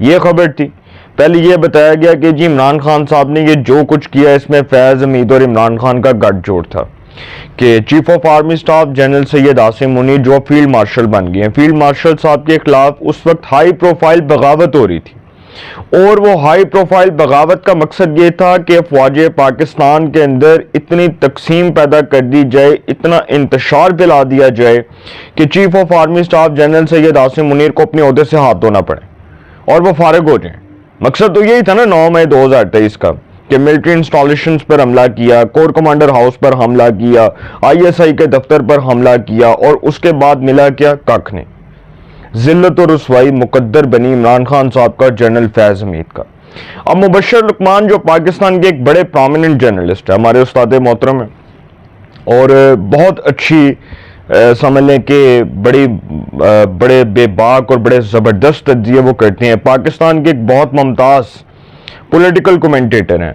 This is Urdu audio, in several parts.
یہ خبر تھی. پہلے یہ بتایا گیا کہ جی عمران خان صاحب نے یہ جو کچھ کیا اس میں فیض حمید اور عمران خان کا گٹھ جوڑ تھا کہ chief of army staff general Syed Asim Munir جو فیلڈ مارشل بن گئے ہیں، فیلڈ مارشل صاحب کے خلاف اس وقت ہائی پروفائل بغاوت ہو رہی تھی، اور وہ ہائی پروفائل بغاوت کا مقصد یہ تھا کہ افواج پاکستان کے اندر اتنی تقسیم پیدا کر دی جائے، اتنا انتشار پھیلا دیا جائے کہ chief of army staff general Syed Asim Munir کو اپنے عہدے سے ہاتھ دھونا پڑے اور وہ فارغ ہو جائیں. مقصد تو یہی تھا نا 9 مئی 2023 کا کہ ملٹری انسٹالیشنز پر حملہ کیا، کور کمانڈر ہاؤس پر حملہ کیا، ISI کے دفتر پر حملہ کیا، اور اس کے بعد ملا کیا؟ ککھ نہیں. ذلت و رسوائی مقدر بنی عمران خان صاحب کا، جنرل فیض حمید کا. اب مبشر لقمان جو پاکستان کے ایک بڑے پرومیننٹ جرنلسٹ ہے، ہمارے استاد محترم ہیں، اور بہت اچھی سمجھ لیں کہ بڑے بے باک اور بڑے زبردست تجزیے وہ کرتے ہیں. پاکستان کے ایک بہت ممتاز پولیٹیکل کومنٹیٹر ہیں،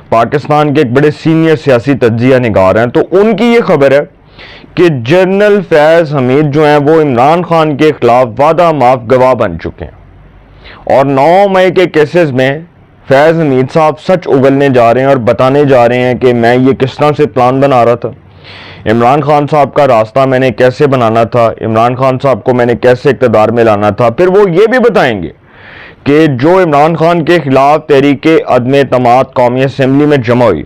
پاکستان کے ایک بڑے سینئر سیاسی تجزیہ نگار ہیں. تو ان کی یہ خبر ہے کہ جنرل فیض حمید جو ہیں وہ عمران خان کے خلاف وعدہ معاف گواہ بن چکے ہیں، اور 9 مئی کے کیسز میں فیض حمید صاحب سچ اگلنے جا رہے ہیں اور بتانے جا رہے ہیں کہ میں یہ کس طرح سے پلان بنا رہا تھا، عمران خان صاحب کا راستہ میں نے کیسے بنانا تھا، عمران خان صاحب کو میں نے کیسے اقتدار میں لانا تھا. پھر وہ یہ بھی بتائیں گے کہ جو عمران خان کے خلاف تحریک عدم اعتماد قومی اسمبلی میں جمع ہوئی،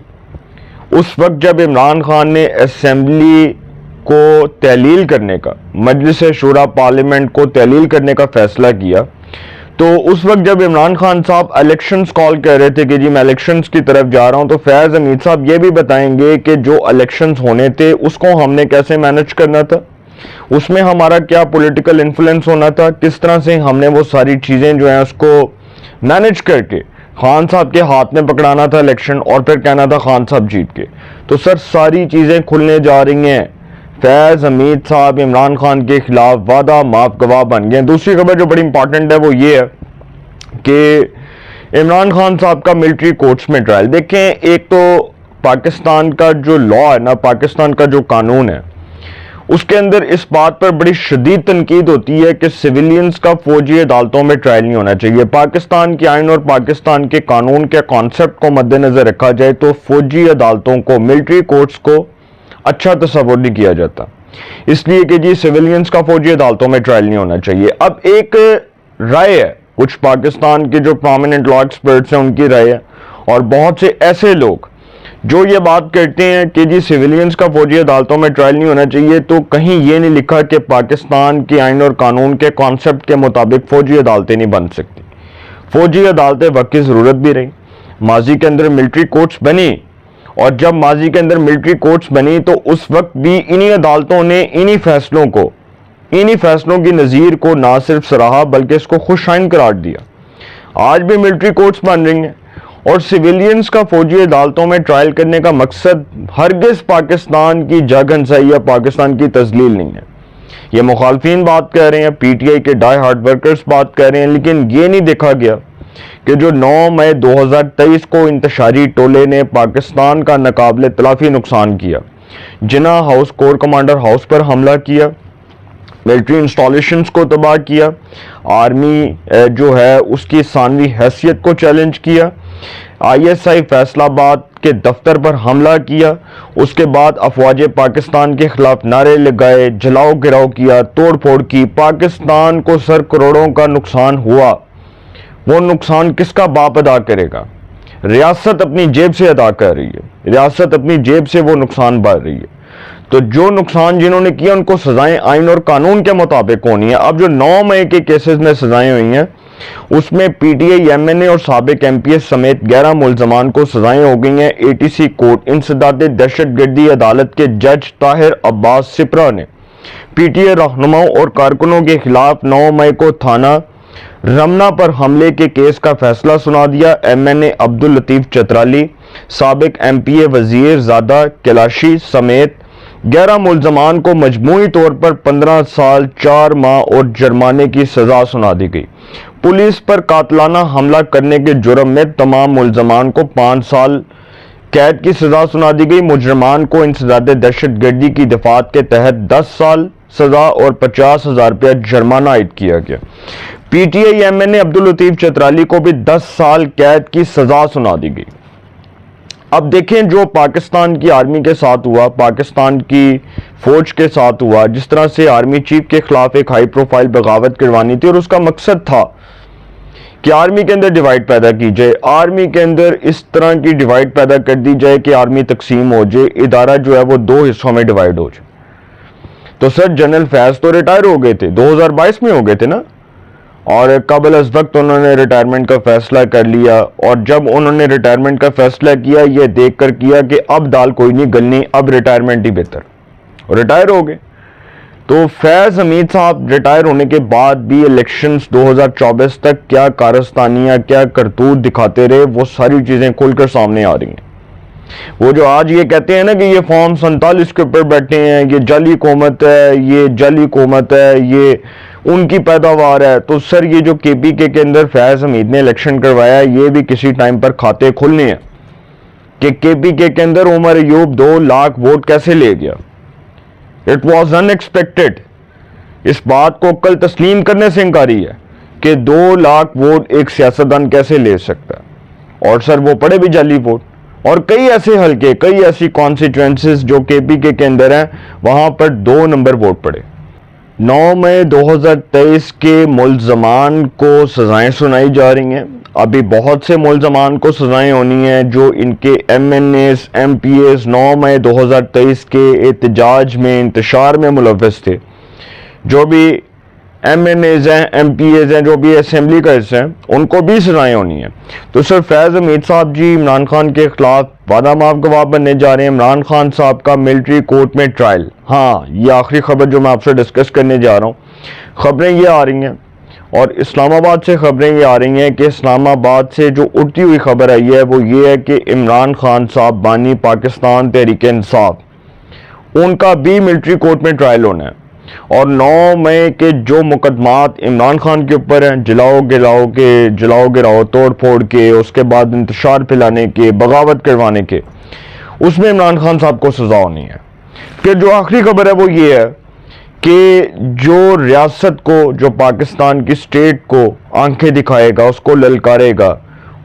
اس وقت جب عمران خان نے اسمبلی کو تحلیل کرنے کا، مجلس شورا پارلیمنٹ کو تحلیل کرنے کا فیصلہ کیا، تو اس وقت جب عمران خان صاحب الیکشنز کال کر رہے تھے کہ جی میں الیکشنز کی طرف جا رہا ہوں، تو فیض حمید صاحب یہ بھی بتائیں گے کہ جو الیکشنز ہونے تھے اس کو ہم نے کیسے مینج کرنا تھا، اس میں ہمارا کیا پولیٹیکل انفلوئنس ہونا تھا، کس طرح سے ہم نے وہ ساری چیزیں جو ہیں اس کو مینج کر کے خان صاحب کے ہاتھ میں پکڑانا تھا الیکشن، اور پھر کہنا تھا خان صاحب جیت کے. تو سر ساری چیزیں کھلنے جا رہی ہیں. فیض حمید صاحب عمران خان کے خلاف وعدہ معاف گواہ بن گئے. دوسری خبر جو بڑی امپورٹنٹ ہے وہ یہ ہے کہ عمران خان صاحب کا ملٹری کورٹس میں ٹرائل. دیکھیں، ایک تو پاکستان کا جو لا ہے نا، پاکستان کا جو قانون ہے، اس کے اندر اس بات پر بڑی شدید تنقید ہوتی ہے کہ سویلینز کا فوجی عدالتوں میں ٹرائل نہیں ہونا چاہیے. پاکستان کی آئین اور پاکستان کے قانون کے کانسیپٹ کو مد نظر رکھا جائے تو فوجی عدالتوں کو، ملٹری کورٹس کو اچھا تصور نہیں کیا جاتا، اس لیے کہ جی سویلینز کا فوجی عدالتوں میں ٹرائل نہیں ہونا چاہیے. اب ایک رائے ہے، کچھ پاکستان کے جو پرومیننٹ لا ایکسپرٹس ہیں ان کی رائے ہے، اور بہت سے ایسے لوگ جو یہ بات کرتے ہیں کہ جی سویلینز کا فوجی عدالتوں میں ٹرائل نہیں ہونا چاہیے، تو کہیں یہ نہیں لکھا کہ پاکستان کی آئین اور قانون کے کانسیپٹ کے مطابق فوجی عدالتیں نہیں بن سکتی. فوجی عدالتیں وقت کی ضرورت بھی رہی، ماضی کے اندر ملٹری کورٹس بنی، اور جب ماضی کے اندر ملٹری کورٹس بنی تو اس وقت بھی انہی عدالتوں نے انہی فیصلوں کی نظیر کو نہ صرف سراہا بلکہ اس کو خوش آئند قرار دیا. آج بھی ملٹری کورٹس بن رہی ہیں، اور سویلینز کا فوجی عدالتوں میں ٹرائل کرنے کا مقصد ہرگز پاکستان کی جگ ہنسائی یا پاکستان کی تذلیل نہیں ہے. یہ مخالفین بات کہہ رہے ہیں، PTI کے ڈائی ہارڈ ورکرز بات کہہ رہے ہیں، لیکن یہ نہیں دیکھا گیا کہ جو 9 مئی 2023 کو انتشاری ٹولے نے پاکستان کا ناقابل تلافی نقصان کیا، جناح ہاؤس، کور کمانڈر ہاؤس پر حملہ کیا، ملٹری انسٹالیشنز کو تباہ کیا، آرمی جو ہے اس کی ثانوی حیثیت کو چیلنج کیا، ISI فیصل آباد کے دفتر پر حملہ کیا، اس کے بعد افواج پاکستان کے خلاف نعرے لگائے، جلاؤ گراؤ کیا، توڑ پھوڑ کی. پاکستان کو سر کروڑوں کا نقصان ہوا، وہ نقصان کس کا باپ ادا کرے گا؟ ریاست اپنی جیب سے ادا کر رہی ہے، ریاست اپنی جیب سے وہ نقصان بھر رہی ہے. تو جو نقصان جنہوں نے کیا ان کو سزائیں آئین اور قانون کے مطابق ہونی ہے. اب جو 9 مئی کے کیسز میں سزائیں ہوئی ہیں اس میں PTI MNA اور سابق MPS سمیت 11 ملزمان کو سزائیں ہو گئی ہیں. ATC کورٹ انسداد دہشت گردی عدالت کے جج طاہر عباس سپرا نے PTI رہنماؤں اور کارکنوں کے خلاف 9 مئی کو تھانہ رمنا پر حملے کے کیس کا فیصلہ سنا دیا. MNA عبداللطیف چترالی، سابق MPA وزیر زادہ کلاشی سمیت 11 ملزمان کو مجموعی طور پر 15 سال 4 ماہ اور جرمانے کی سزا سنا دی گئی. پولیس پر قاتلانہ حملہ کرنے کے جرم میں تمام ملزمان کو 5 سال قید کی سزا سنا دی گئی. مجرمان کو انسداد دہشت گردی کی دفعات کے تحت 10 سال سزا اور 50,000 روپیہ جرمانہ عائد کیا گیا. P T I M N A Abdul Latif Chitrali کو بھی 10 سال قید کی سزا سنا دی گئی۔ اب دیکھیں جو پاکستان کی آرمی کے ساتھ ہوا، پاکستان کی فوج کے ساتھ ہوا، جس طرح سے آرمی چیف کے خلاف ایک ہائی پروفائل بغاوت کروانی تھی، اور اس کا مقصد تھا کہ آرمی کے اندر ڈیوائیڈ پیدا کی جائے، آرمی کے اندر اس طرح کی ڈیوائیڈ پیدا کر دی جائے کہ آرمی تقسیم ہو جائے، ادارہ جو ہے وہ 2 حصوں میں ڈیوائیڈ ہو جائے۔ تو سر جنرل فیض تو ریٹائر ہو گئے تھے، 2022 میں ہو گئے تھے نا، اور قبل از وقت انہوں نے ریٹائرمنٹ کا فیصلہ کر لیا، اور جب انہوں نے ریٹائرمنٹ کا فیصلہ کیا یہ دیکھ کر کیا کہ اب دال کوئی نہیں گلنی، اب ریٹائرمنٹ ہی بہتر، اور ریٹائر ہو گئے۔ تو فیض حمید صاحب ریٹائر ہونے کے بعد بھی الیکشنز 2024 تک کیا کارستانیاں، کیا کرتوت دکھاتے رہے، وہ ساری چیزیں کھل کر سامنے آ رہی ہیں۔ وہ جو آج یہ کہتے ہیں نا کہ یہ فارم 47 کے اوپر بیٹھے ہیں، یہ جعلی حکومت ہے، یہ جعلی حکومت ہے، یہ ان کی پیداوار ہے، تو سر یہ جو کے پی کے اندر فیض حمید نے الیکشن کروایا ہے، یہ بھی کسی ٹائم پر کھاتے کھلنے ہیں کہ کے پی کے اندر عمر ایوب 2 لاکھ ووٹ کیسے لے گیا۔ It was unexpected۔ اس بات کو کل تسلیم کرنے سے انکاری ہے کہ 2 لاکھ ووٹ ایک سیاستدان کیسے لے سکتا ہے، اور سر وہ پڑے بھی جعلی ووٹ، اور کئی ایسے حلقے، کئی ایسی کانسٹیچوئنسیز جو کے پی کے اندر ہیں، وہاں پر 2 نمبر ووٹ پڑے۔ 9 مئی 2023 کے ملزمان کو سزائیں سنائی جا رہی ہیں۔ ابھی بہت سے ملزمان کو سزائیں ہونی ہیں جو ان کے MNAs, MPAs 9 مئی 2023 کے احتجاج میں، انتشار میں ملوث تھے۔ جو بھی ایم این ایز ہیں، ایم پی ایز ہیں، جو بھی اسمبلی کا حصہ ہیں، ان کو بھی سزائیں ہونی ہیں۔ تو سر فیض حمید صاحب جی عمران خان کے خلاف وعدہ معاف گواہ بننے جا رہے ہیں۔ عمران خان صاحب کا ملٹری کورٹ میں ٹرائل۔ ہاں، یہ آخری خبر جو میں آپ سے ڈسکس کرنے جا رہا ہوں، خبریں یہ آ رہی ہیں، اور اسلام آباد سے خبریں یہ آ رہی ہیں کہ اسلام آباد سے جو اڑتی ہوئی خبر آئی ہے وہ یہ ہے کہ عمران خان صاحب بانی پاکستان تحریک انصاف، ان کا بھی ملٹری کورٹ میں ٹرائل ہونا ہے، اور 9 مئی کے جو مقدمات عمران خان کے اوپر ہیں، جلاؤ گراؤ توڑ پھوڑ کے، اس کے بعد انتشار پھیلانے کے، بغاوت کروانے کے، اس میں عمران خان صاحب کو سزا ہونی ہے۔ پھر جو آخری خبر ہے وہ یہ ہے کہ جو ریاست کو، جو پاکستان کی سٹیٹ کو آنکھیں دکھائے گا، اس کو للکارے گا،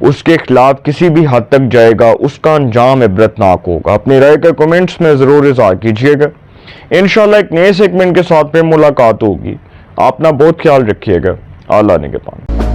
اس کے خلاف کسی بھی حد تک جائے گا، اس کا انجام عبرتناک ہوگا۔ اپنی رائے کا کمنٹس میں ضرور اظہار کیجیے گا۔ انشاءاللہ ایک نئے سیگمنٹ کے ساتھ پھر ملاقات ہوگی۔ اپنا بہت خیال رکھیے گا۔ اللہ نگہبان۔